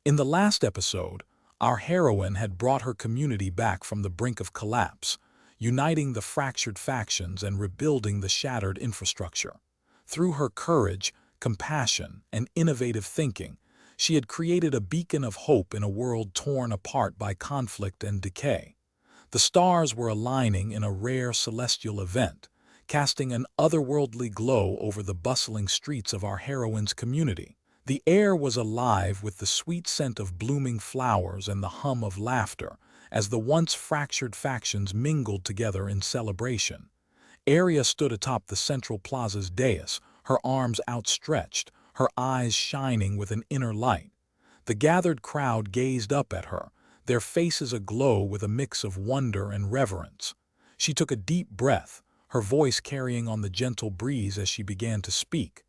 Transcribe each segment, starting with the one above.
In the last episode, our heroine had brought her community back from the brink of collapse, uniting the fractured factions and rebuilding the shattered infrastructure. Through her courage, compassion, and innovative thinking, she had created a beacon of hope in a world torn apart by conflict and decay. The stars were aligning in a rare celestial event, casting an otherworldly glow over the bustling streets of our heroine's community. The air was alive with the sweet scent of blooming flowers and the hum of laughter as the once fractured factions mingled together in celebration. Aria stood atop the central plaza's dais, her arms outstretched, her eyes shining with an inner light. The gathered crowd gazed up at her, their faces aglow with a mix of wonder and reverence. She took a deep breath, her voice carrying on the gentle breeze as she began to speak.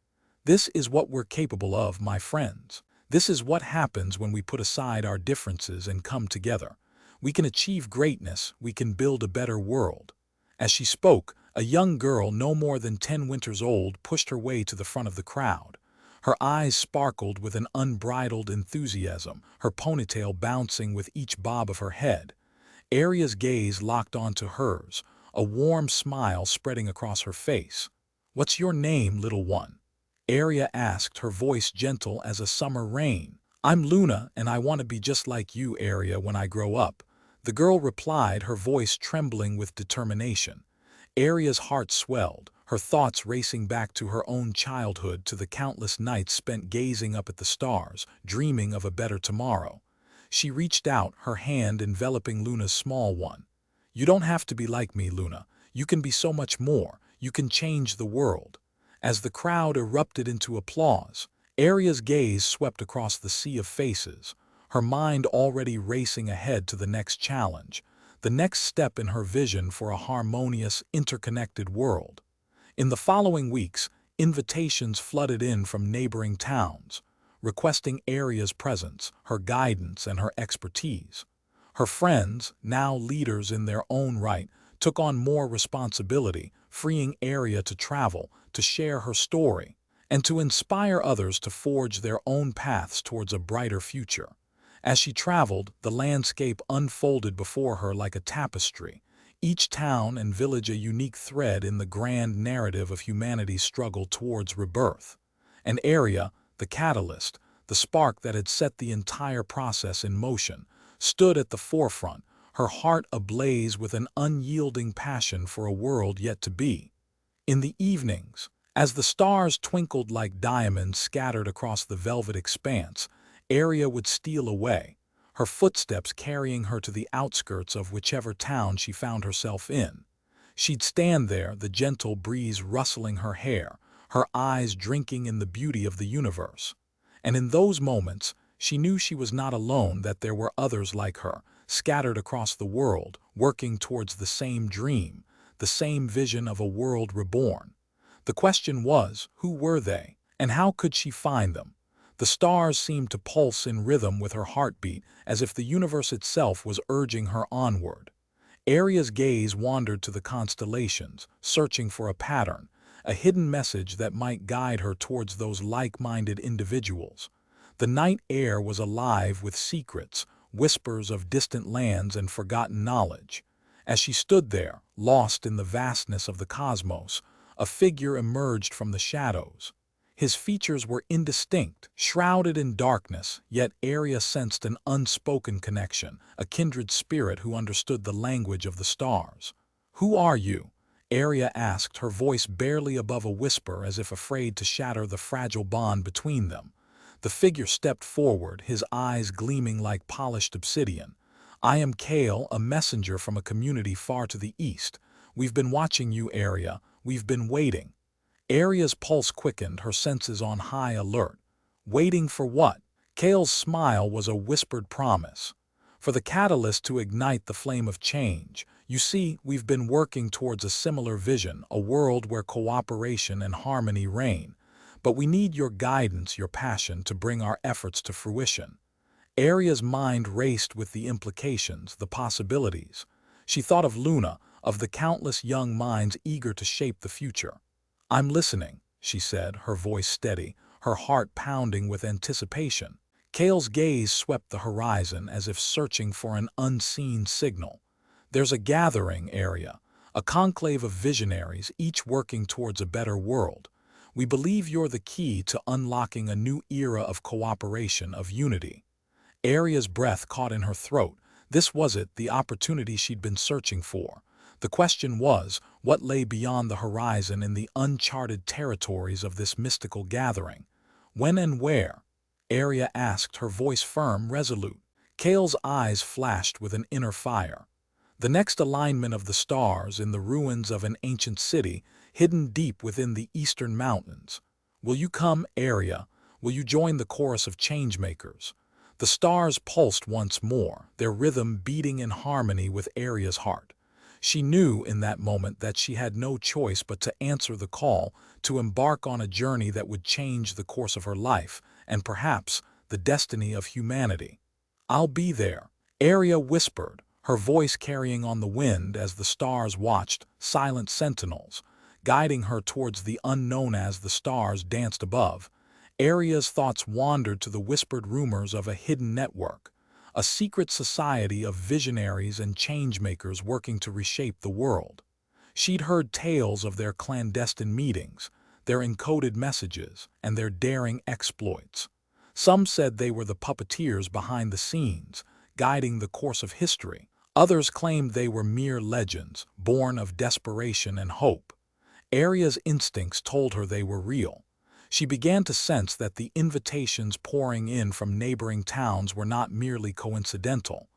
"This is what we're capable of, my friends. This is what happens when we put aside our differences and come together. We can achieve greatness, we can build a better world." As she spoke, a young girl no more than 10 winters old pushed her way to the front of the crowd. Her eyes sparkled with an unbridled enthusiasm, her ponytail bouncing with each bob of her head. Aria's gaze locked onto hers, a warm smile spreading across her face. "What's your name, little one?" Aria asked, her voice gentle as a summer rain. "I'm Luna, and I want to be just like you, Aria, when I grow up," the girl replied, her voice trembling with determination. Aria's heart swelled, her thoughts racing back to her own childhood, to the countless nights spent gazing up at the stars, dreaming of a better tomorrow. She reached out, her hand enveloping Luna's small one. "You don't have to be like me, Luna. You can be so much more. You can change the world." As the crowd erupted into applause, Aria's gaze swept across the sea of faces, her mind already racing ahead to the next challenge, the next step in her vision for a harmonious, interconnected world. In the following weeks, invitations flooded in from neighboring towns, requesting Aria's presence, her guidance, and her expertise. Her friends, now leaders in their own right, took on more responsibility, freeing Aria to travel, to share her story, and to inspire others to forge their own paths towards a brighter future. As she traveled, the landscape unfolded before her like a tapestry, each town and village a unique thread in the grand narrative of humanity's struggle towards rebirth. And Aria, the catalyst, the spark that had set the entire process in motion, stood at the forefront, her heart ablaze with an unyielding passion for a world yet to be. In the evenings, as the stars twinkled like diamonds scattered across the velvet expanse, Aria would steal away, her footsteps carrying her to the outskirts of whichever town she found herself in. She'd stand there, the gentle breeze rustling her hair, her eyes drinking in the beauty of the universe. And in those moments, she knew she was not alone, that there were others like her, scattered across the world, working towards the same dream, the same vision of a world reborn. The question was, who were they, and how could she find them? The stars seemed to pulse in rhythm with her heartbeat, as if the universe itself was urging her onward. Aria's gaze wandered to the constellations, searching for a pattern, a hidden message that might guide her towards those like-minded individuals. The night air was alive with secrets, whispers of distant lands and forgotten knowledge. As she stood there, lost in the vastness of the cosmos, a figure emerged from the shadows. His features were indistinct, shrouded in darkness, yet Aria sensed an unspoken connection, a kindred spirit who understood the language of the stars. "Who are you?" Aria asked, her voice barely above a whisper, as if afraid to shatter the fragile bond between them. The figure stepped forward, his eyes gleaming like polished obsidian. "I am Kale, a messenger from a community far to the east. We've been watching you, Aria. We've been waiting." Aria's pulse quickened, her senses on high alert. Waiting for what? Kale's smile was a whispered promise. For the catalyst to ignite the flame of change. "You see, we've been working towards a similar vision, a world where cooperation and harmony reign. But we need your guidance, your passion, to bring our efforts to fruition." Aria's mind raced with the implications, the possibilities. She thought of Luna, of the countless young minds eager to shape the future. "I'm listening," she said, her voice steady, her heart pounding with anticipation. Kale's gaze swept the horizon as if searching for an unseen signal. There's a gathering area, a conclave of visionaries, each working towards a better world. We believe you're the key to unlocking a new era of cooperation, of unity. Aria's breath caught in her throat. This was it, the opportunity she'd been searching for. The question was, what lay beyond the horizon in the uncharted territories of this mystical gathering? When and where? Aria asked, her voice firm, resolute. Kale's eyes flashed with an inner fire. The next alignment of the stars in the ruins of an ancient city, hidden deep within the eastern mountains. Will you come, Aria? Will you join the chorus of changemakers? The stars pulsed once more, their rhythm beating in harmony with Aria's heart. She knew in that moment that she had no choice but to answer the call, to embark on a journey that would change the course of her life, and perhaps the destiny of humanity. "I'll be there," Aria whispered, her voice carrying on the wind as the stars watched, silent sentinels, guiding her towards the unknown. As the stars danced above, Aria's thoughts wandered to the whispered rumors of a hidden network, a secret society of visionaries and changemakers working to reshape the world. She'd heard tales of their clandestine meetings, their encoded messages, and their daring exploits. Some said they were the puppeteers behind the scenes, guiding the course of history. Others claimed they were mere legends, born of desperation and hope. Aria's instincts told her they were real. She began to sense that the invitations pouring in from neighboring towns were not merely coincidental.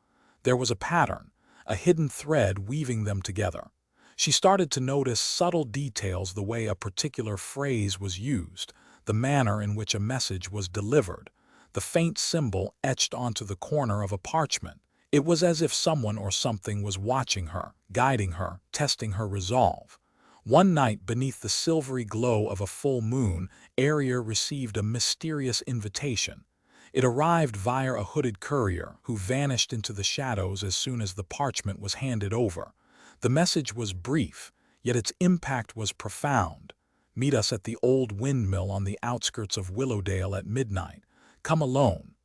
There was a pattern, a hidden thread weaving them together. She started to notice subtle details, the way a particular phrase was used, the manner in which a message was delivered, the faint symbol etched onto the corner of a parchment. It was as if someone or something was watching her, guiding her, testing her resolve. One night, beneath the silvery glow of a full moon, Aria received a mysterious invitation. It arrived via a hooded courier who vanished into the shadows as soon as the parchment was handed over. The message was brief, yet its impact was profound. "Meet us at the old windmill on the outskirts of Willowdale at midnight. Come alone."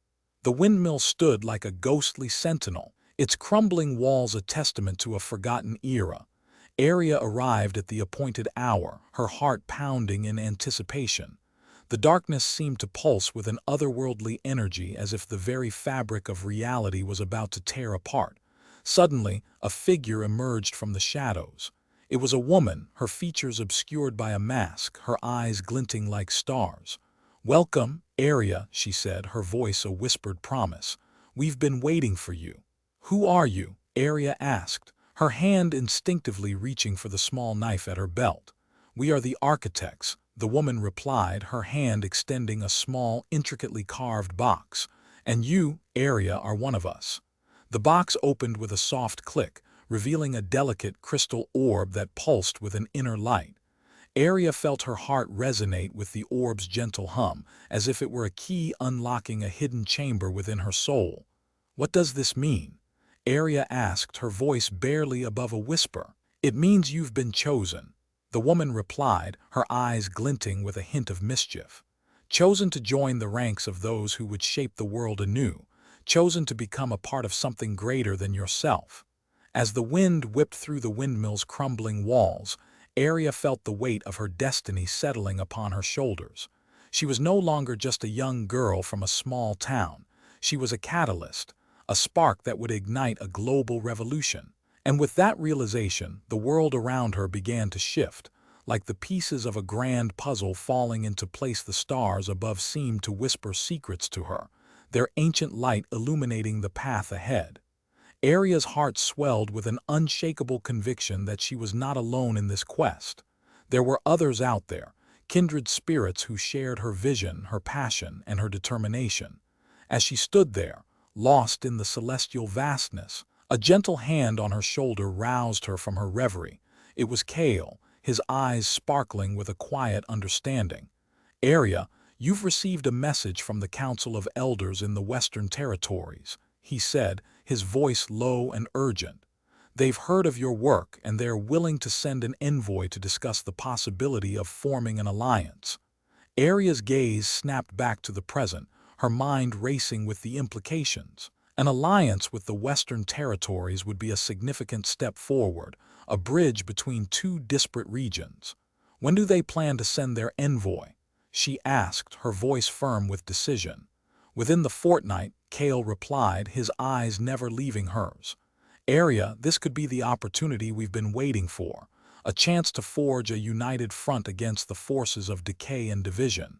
The windmill stood like a ghostly sentinel, its crumbling walls a testament to a forgotten era. Aria arrived at the appointed hour, her heart pounding in anticipation. The darkness seemed to pulse with an otherworldly energy, as if the very fabric of reality was about to tear apart. Suddenly, a figure emerged from the shadows. It was a woman, her features obscured by a mask, her eyes glinting like stars. "Welcome, Aria," she said, her voice a whispered promise. "We've been waiting for you." "Who are you?" Aria asked, her hand instinctively reaching for the small knife at her belt. "We are the architects," the woman replied, her hand extending a small, intricately carved box. "And you, Aria, are one of us." The box opened with a soft click, revealing a delicate crystal orb that pulsed with an inner light. Aria felt her heart resonate with the orb's gentle hum, as if it were a key unlocking a hidden chamber within her soul. "What does this mean?" Aria asked, her voice barely above a whisper. "It means you've been chosen," the woman replied, her eyes glinting with a hint of mischief. "Chosen to join the ranks of those who would shape the world anew, chosen to become a part of something greater than yourself." As the wind whipped through the windmill's crumbling walls, Aria felt the weight of her destiny settling upon her shoulders. She was no longer just a young girl from a small town. She was a catalyst, a spark that would ignite a global revolution. And with that realization, the world around her began to shift. Like the pieces of a grand puzzle falling into place, the stars above seemed to whisper secrets to her, their ancient light illuminating the path ahead. Aria's heart swelled with an unshakable conviction that she was not alone in this quest. There were others out there, kindred spirits who shared her vision, her passion, and her determination. As she stood there, lost in the celestial vastness, a gentle hand on her shoulder roused her from her reverie. It was Kale, his eyes sparkling with a quiet understanding. "Aria, you've received a message from the Council of Elders in the Western Territories," he said, his voice low and urgent. "They've heard of your work, and they're willing to send an envoy to discuss the possibility of forming an alliance." Aria's gaze snapped back to the present, her mind racing with the implications. An alliance with the Western territories would be a significant step forward, a bridge between two disparate regions. When do they plan to send their envoy? She asked, her voice firm with decision. Within the fortnight, Kale replied, his eyes never leaving hers. Arya, this could be the opportunity we've been waiting for, a chance to forge a united front against the forces of decay and division.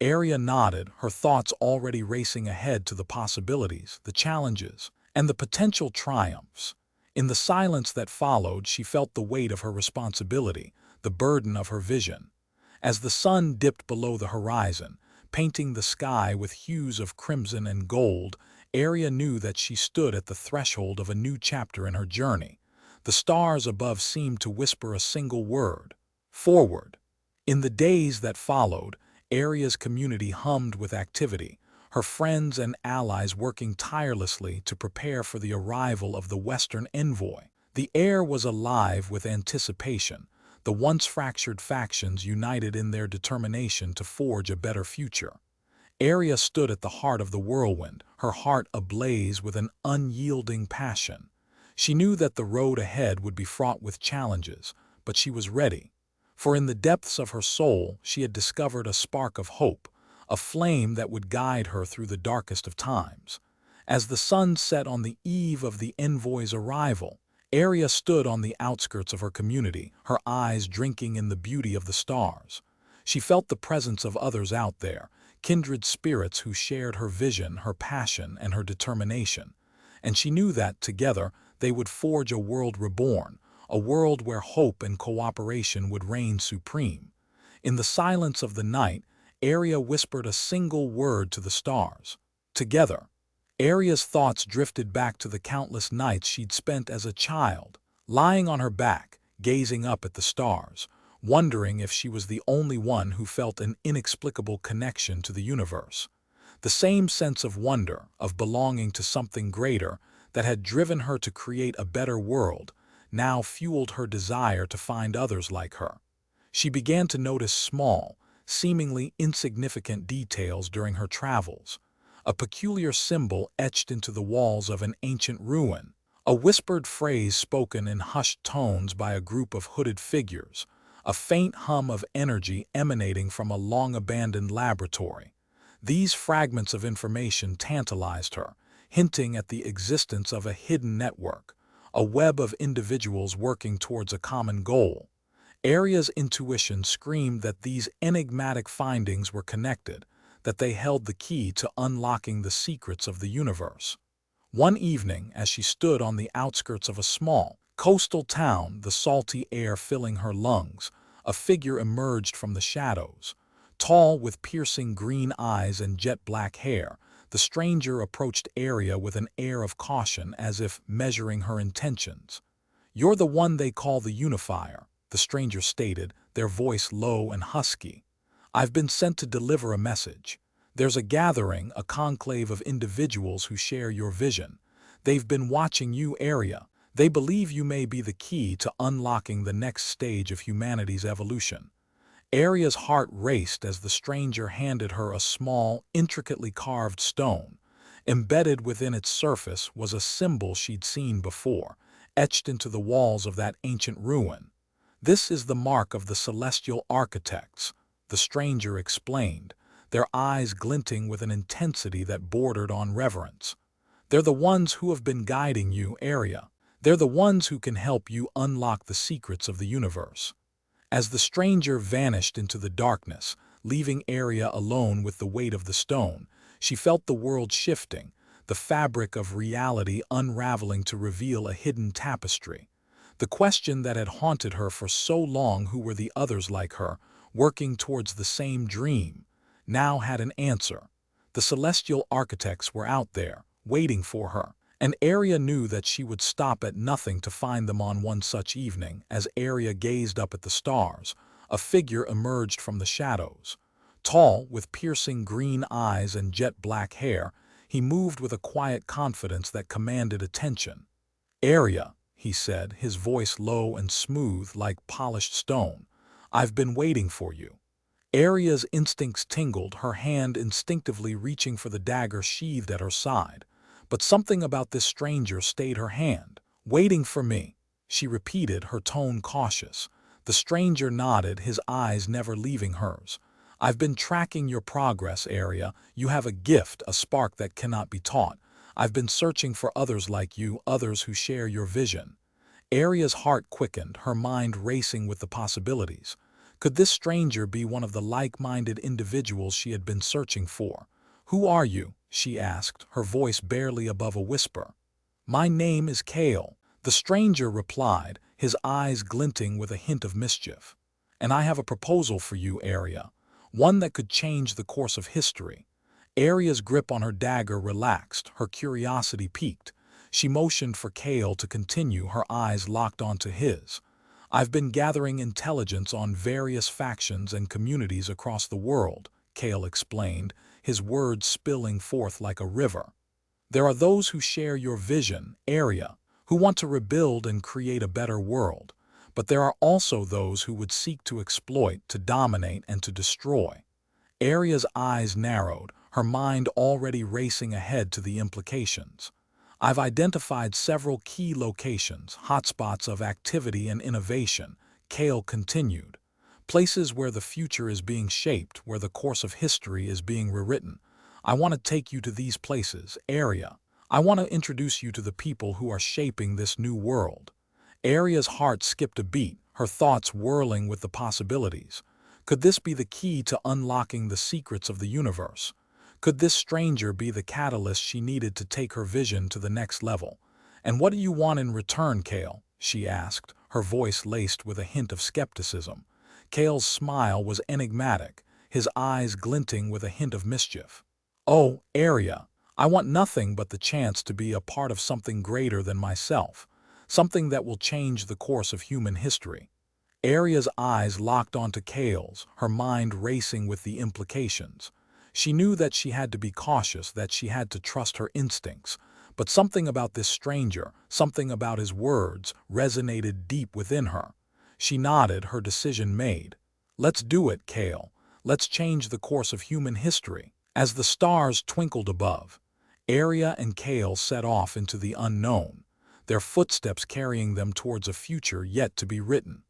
Arya nodded, her thoughts already racing ahead to the possibilities, the challenges, and the potential triumphs. In the silence that followed, she felt the weight of her responsibility, the burden of her vision. As the sun dipped below the horizon, painting the sky with hues of crimson and gold, Arya knew that she stood at the threshold of a new chapter in her journey. The stars above seemed to whisper a single word: forward. In the days that followed, Arya's community hummed with activity, her friends and allies working tirelessly to prepare for the arrival of the Western envoy. The air was alive with anticipation, the once fractured factions united in their determination to forge a better future. Arya stood at the heart of the whirlwind, her heart ablaze with an unyielding passion. She knew that the road ahead would be fraught with challenges, but she was ready. For in the depths of her soul, she had discovered a spark of hope, a flame that would guide her through the darkest of times. As the sun set on the eve of the envoy's arrival, Arya stood on the outskirts of her community, her eyes drinking in the beauty of the stars. She felt the presence of others out there, kindred spirits who shared her vision, her passion, and her determination. And she knew that, together, they would forge a world reborn, a world where hope and cooperation would reign supreme. In the silence of the night, Arya whispered a single word to the stars: together. Arya's thoughts drifted back to the countless nights she'd spent as a child, lying on her back, gazing up at the stars, wondering if she was the only one who felt an inexplicable connection to the universe. The same sense of wonder, of belonging to something greater, that had driven her to create a better world, now fueled her desire to find others like her. She began to notice small, seemingly insignificant details during her travels: a peculiar symbol etched into the walls of an ancient ruin, a whispered phrase spoken in hushed tones by a group of hooded figures, a faint hum of energy emanating from a long-abandoned laboratory. These fragments of information tantalized her, hinting at the existence of a hidden network, a web of individuals working towards a common goal. Arya's intuition screamed that these enigmatic findings were connected, that they held the key to unlocking the secrets of the universe. One evening, as she stood on the outskirts of a small, coastal town, the salty air filling her lungs, a figure emerged from the shadows. Tall, with piercing green eyes and jet-black hair, the stranger approached Arya with an air of caution, as if measuring her intentions. "You're the one they call the Unifier," the stranger stated, their voice low and husky. "I've been sent to deliver a message. There's a gathering, a conclave of individuals who share your vision. They've been watching you, Arya. They believe you may be the key to unlocking the next stage of humanity's evolution." Arya's heart raced as the stranger handed her a small, intricately carved stone. Embedded within its surface was a symbol she'd seen before, etched into the walls of that ancient ruin. "This is the mark of the celestial architects," the stranger explained, their eyes glinting with an intensity that bordered on reverence. "They're the ones who have been guiding you, Arya. They're the ones who can help you unlock the secrets of the universe." As the stranger vanished into the darkness, leaving Arya alone with the weight of the stone, she felt the world shifting, the fabric of reality unraveling to reveal a hidden tapestry. The question that had haunted her for so long, who were the others like her, working towards the same dream, now had an answer. The celestial architects were out there, waiting for her, and Arya knew that she would stop at nothing to find them on one such evening. As Arya gazed up at the stars, a figure emerged from the shadows. Tall, with piercing green eyes and jet-black hair, he moved with a quiet confidence that commanded attention. "Arya," he said, his voice low and smooth like polished stone, "I've been waiting for you." Aria's instincts tingled, her hand instinctively reaching for the dagger sheathed at her side. But something about this stranger stayed her hand. "Waiting for me," she repeated, her tone cautious. The stranger nodded, his eyes never leaving hers. "I've been tracking your progress, Aria. You have a gift, a spark that cannot be taught. I've been searching for others like you, others who share your vision." Aria's heart quickened, her mind racing with the possibilities. Could this stranger be one of the like-minded individuals she had been searching for? "Who are you?" she asked, her voice barely above a whisper. "My name is Kale," the stranger replied, his eyes glinting with a hint of mischief. "And I have a proposal for you, Aria, one that could change the course of history." Aria's grip on her dagger relaxed, her curiosity piqued. She motioned for Kale to continue, her eyes locked onto his. "I've been gathering intelligence on various factions and communities across the world," Kale explained, his words spilling forth like a river. "There are those who share your vision, Aria, who want to rebuild and create a better world. But there are also those who would seek to exploit, to dominate, and to destroy." Aria's eyes narrowed, her mind already racing ahead to the implications. "I've identified several key locations, hotspots of activity and innovation," Kale continued. "Places where the future is being shaped, where the course of history is being rewritten. I want to take you to these places, Aria. I want to introduce you to the people who are shaping this new world." Aria's heart skipped a beat, her thoughts whirling with the possibilities. Could this be the key to unlocking the secrets of the universe? Could this stranger be the catalyst she needed to take her vision to the next level? "And what do you want in return, Kale?" she asked, her voice laced with a hint of skepticism. Kale's smile was enigmatic, his eyes glinting with a hint of mischief. "Oh, Aria, I want nothing but the chance to be a part of something greater than myself, something that will change the course of human history." Aria's eyes locked onto Kale's, her mind racing with the implications. She knew that she had to be cautious, that she had to trust her instincts, but something about this stranger, something about his words, resonated deep within her. She nodded, her decision made. "Let's do it, Kale. Let's change the course of human history." As the stars twinkled above, Aria and Kale set off into the unknown, their footsteps carrying them towards a future yet to be written.